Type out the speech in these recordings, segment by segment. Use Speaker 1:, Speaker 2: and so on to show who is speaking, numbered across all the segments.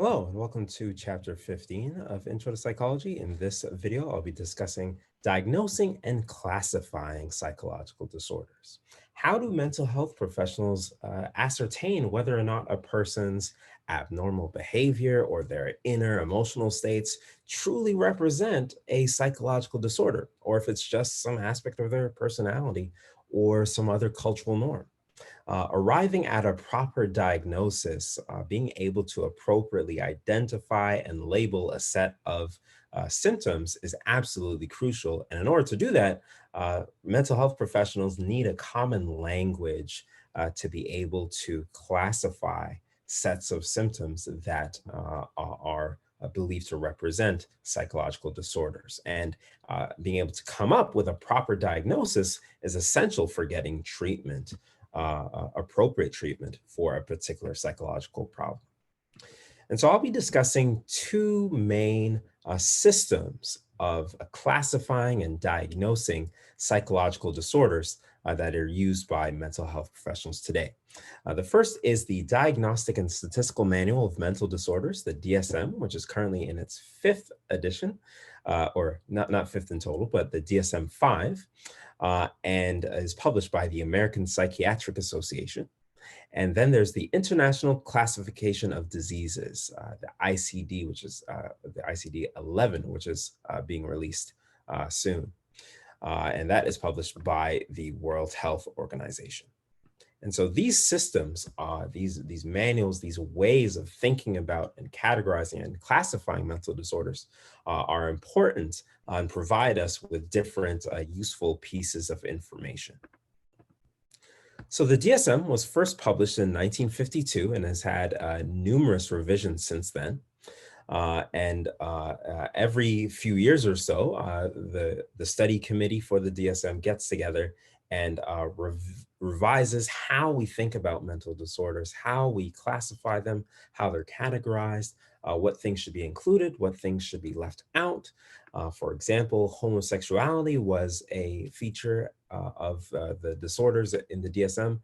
Speaker 1: Hello and welcome to chapter 15 of Intro to Psychology. In this video, I'll be discussing diagnosing and classifying psychological disorders. How do mental health professionals ascertain whether or not a person's abnormal behavior or their inner emotional states truly represent a psychological disorder, or if it's just some aspect of their personality or some other cultural norm? Arriving at a proper diagnosis, being able to appropriately identify and label a set of symptoms is absolutely crucial. And in order to do that, mental health professionals need a common language to be able to classify sets of symptoms that are believed to represent psychological disorders. And being able to come up with a proper diagnosis is essential for getting treatment, appropriate treatment for a particular psychological problem. And so I'll be discussing two main systems of classifying and diagnosing psychological disorders that are used by mental health professionals today. The first is the Diagnostic and Statistical Manual of Mental Disorders, the DSM, which is currently in its fifth edition, or not fifth in total, but the DSM-5, and is published by the American Psychiatric Association. And then there's the International Classification of Diseases, the ICD, which is the ICD-11, which is being released soon. And that is published by the World Health Organization. And so these systems, these manuals, these ways of thinking about and categorizing and classifying mental disorders are important and provide us with different useful pieces of information. So the DSM was first published in 1952 and has had numerous revisions since then. Every few years or so, the study committee for the DSM gets together and revises how we think about mental disorders, how we classify them, how they're categorized, what things should be included, what things should be left out. For example, homosexuality was a feature of the disorders in the DSM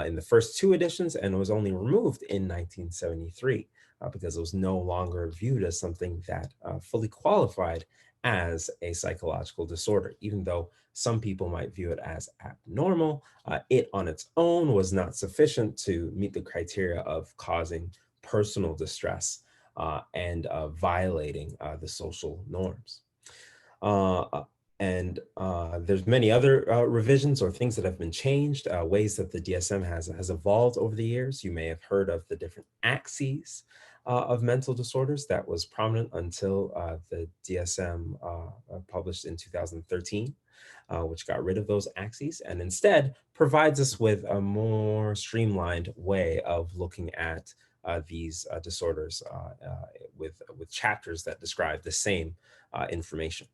Speaker 1: in the first two editions and was only removed in 1973 because it was no longer viewed as something that fully qualified as a psychological disorder. Even though some people might view it as abnormal, it on its own was not sufficient to meet the criteria of causing personal distress and violating the social norms. There's many other revisions or things that have been changed, ways that the DSM has evolved over the years. You may have heard of the different axes of mental disorders that was prominent until the DSM published in 2013, which got rid of those axes and instead provides us with a more streamlined way of looking at these disorders with chapters that describe the same information.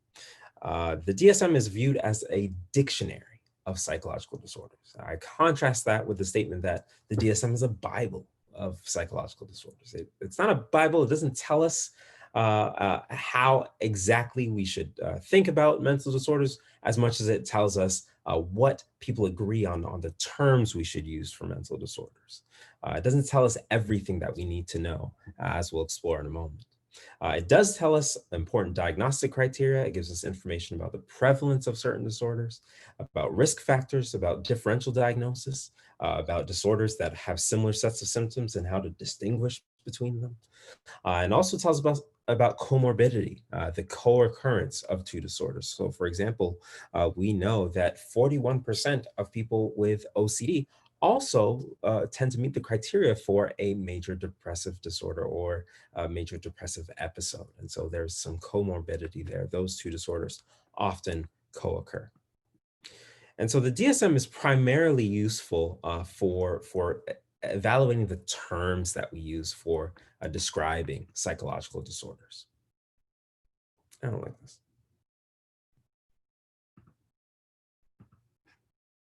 Speaker 1: The DSM is viewed as a dictionary of psychological disorders. I contrast that with the statement that the DSM is a Bible of psychological disorders. It's not a Bible. It doesn't tell us how exactly we should think about mental disorders as much as it tells us what people agree on the terms we should use for mental disorders. It doesn't tell us everything that we need to know, as we'll explore in a moment. It does tell us important diagnostic criteria. It gives us information about the prevalence of certain disorders, about risk factors, about differential diagnosis, about disorders that have similar sets of symptoms and how to distinguish between them. And also tells about comorbidity, the co-occurrence of two disorders. So for example, we know that 41% of people with OCD also tend to meet the criteria for a major depressive disorder or a major depressive episode. And so there's some comorbidity there. Those two disorders often co-occur. And so the DSM is primarily useful for evaluating the terms that we use for describing psychological disorders. I don't like this.